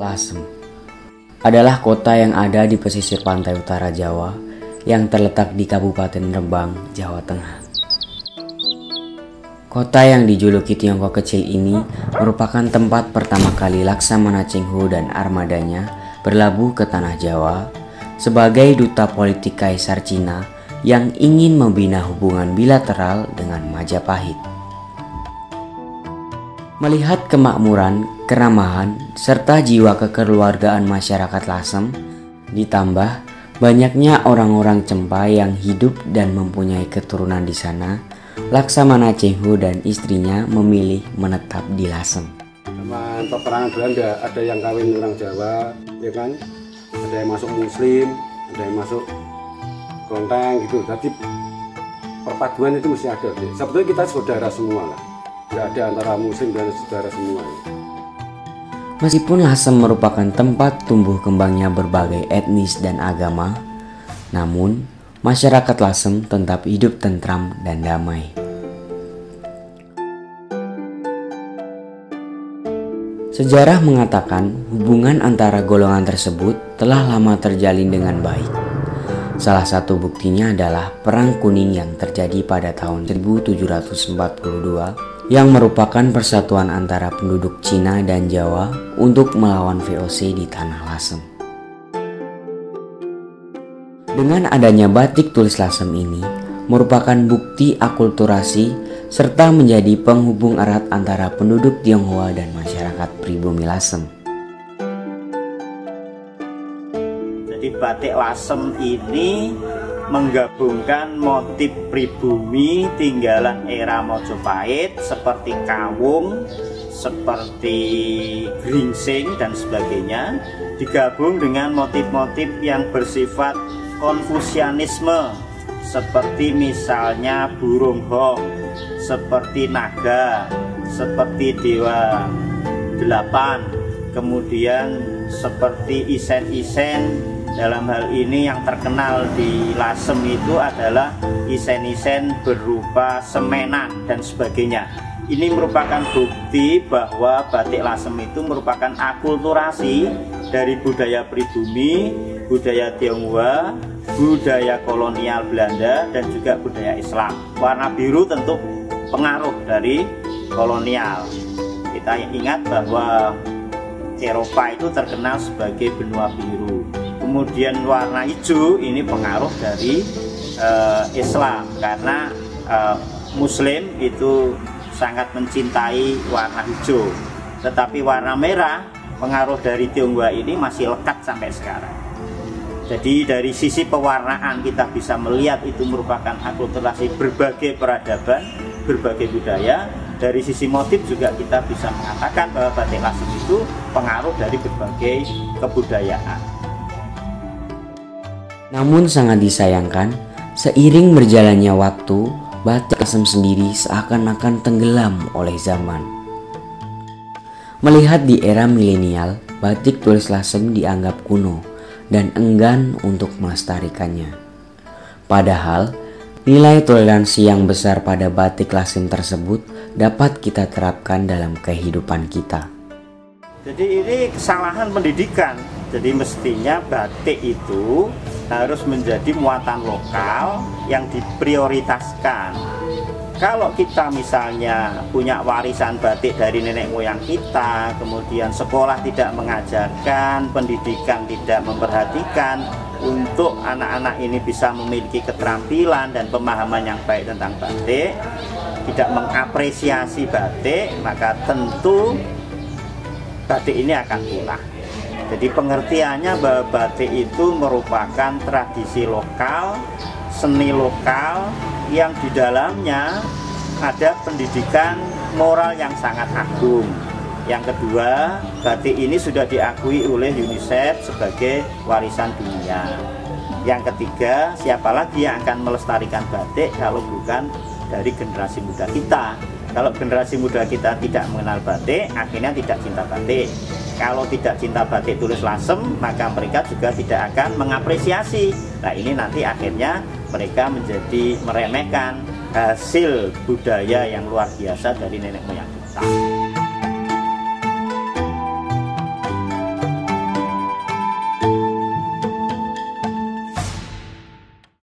Lasem adalah kota yang ada di pesisir pantai utara Jawa yang terletak di Kabupaten Rembang, Jawa Tengah. Kota yang dijuluki Tiongkok kecil ini merupakan tempat pertama kali Laksamana Cheng Ho dan armadanya berlabuh ke tanah Jawa sebagai duta politik Kaisar Cina yang ingin membina hubungan bilateral dengan Majapahit. Melihat kemakmuran, keramahan, serta jiwa kekeluargaan masyarakat Lasem, ditambah banyaknya orang-orang Cempa yang hidup dan mempunyai keturunan di sana, Laksamana Cheng Ho dan istrinya memilih menetap di Lasem. Zaman peperangan Belanda ada yang kawin orang Jawa, ya kan? Ada yang masuk Muslim, ada yang masuk Klonteng gitu. Jadi perpaduan itu mesti ada. Sebetulnya kita saudara semua lah. Tidak ada antara Muslim dan saudara semua. Meskipun Lasem merupakan tempat tumbuh kembangnya berbagai etnis dan agama, namun masyarakat Lasem tetap hidup tentram dan damai. Sejarah mengatakan hubungan antara golongan tersebut telah lama terjalin dengan baik. Salah satu buktinya adalah Perang Kuning yang terjadi pada tahun 1742 yang merupakan persatuan antara penduduk Cina dan Jawa untuk melawan VOC di tanah Lasem. Dengan adanya batik tulis Lasem ini merupakan bukti akulturasi serta menjadi penghubung erat antara penduduk Tionghoa dan masyarakat pribumi Lasem. Jadi batik Lasem ini menggabungkan motif pribumi tinggalan era Majapahit seperti kawung, seperti geringsing dan sebagainya, digabung dengan motif-motif yang bersifat Konfusianisme seperti misalnya burung hong, seperti naga, seperti dewa 8, kemudian seperti isen-isen. Dalam hal ini yang terkenal di Lasem itu adalah isen-isen berupa semenan dan sebagainya. Ini merupakan bukti bahwa batik Lasem itu merupakan akulturasi dari budaya pribumi, budaya Tionghoa, budaya kolonial Belanda, dan juga budaya Islam. Warna biru tentu pengaruh dari kolonial. Kita ingat bahwa Eropa itu terkenal sebagai benua biru. Kemudian warna hijau ini pengaruh dari Islam, karena Muslim itu sangat mencintai warna hijau. Tetapi warna merah pengaruh dari Tionghoa ini masih lekat sampai sekarang. Jadi dari sisi pewarnaan kita bisa melihat itu merupakan akulturasi berbagai peradaban, berbagai budaya. Dari sisi motif juga kita bisa mengatakan bahwa batik Lasem itu pengaruh dari berbagai kebudayaan. Namun sangat disayangkan, seiring berjalannya waktu, batik Lasem sendiri seakan-akan tenggelam oleh zaman. Melihat di era milenial, batik tulis Lasem dianggap kuno dan enggan untuk melestarikannya. Padahal, nilai toleransi yang besar pada batik Lasem tersebut dapat kita terapkan dalam kehidupan kita. Jadi ini kesalahan pendidikan. Jadi mestinya batik itu harus menjadi muatan lokal yang diprioritaskan. Kalau kita misalnya punya warisan batik dari nenek moyang kita, kemudian sekolah tidak mengajarkan, pendidikan tidak memperhatikan untuk anak-anak ini bisa memiliki keterampilan dan pemahaman yang baik tentang batik, tidak mengapresiasi batik, maka tentu batik ini akan punah. Jadi pengertiannya bahwa batik itu merupakan tradisi lokal, seni lokal yang di dalamnya ada pendidikan moral yang sangat agung. Yang kedua, batik ini sudah diakui oleh UNICEF sebagai warisan dunia. Yang ketiga, siapa lagi yang akan melestarikan batik kalau bukan dari generasi muda kita. Kalau generasi muda kita tidak mengenal batik, akhirnya tidak cinta batik. Kalau tidak cinta batik tulis Lasem, maka mereka juga tidak akan mengapresiasi. Nah, ini nanti akhirnya mereka menjadi meremehkan hasil budaya yang luar biasa dari nenek moyang kita.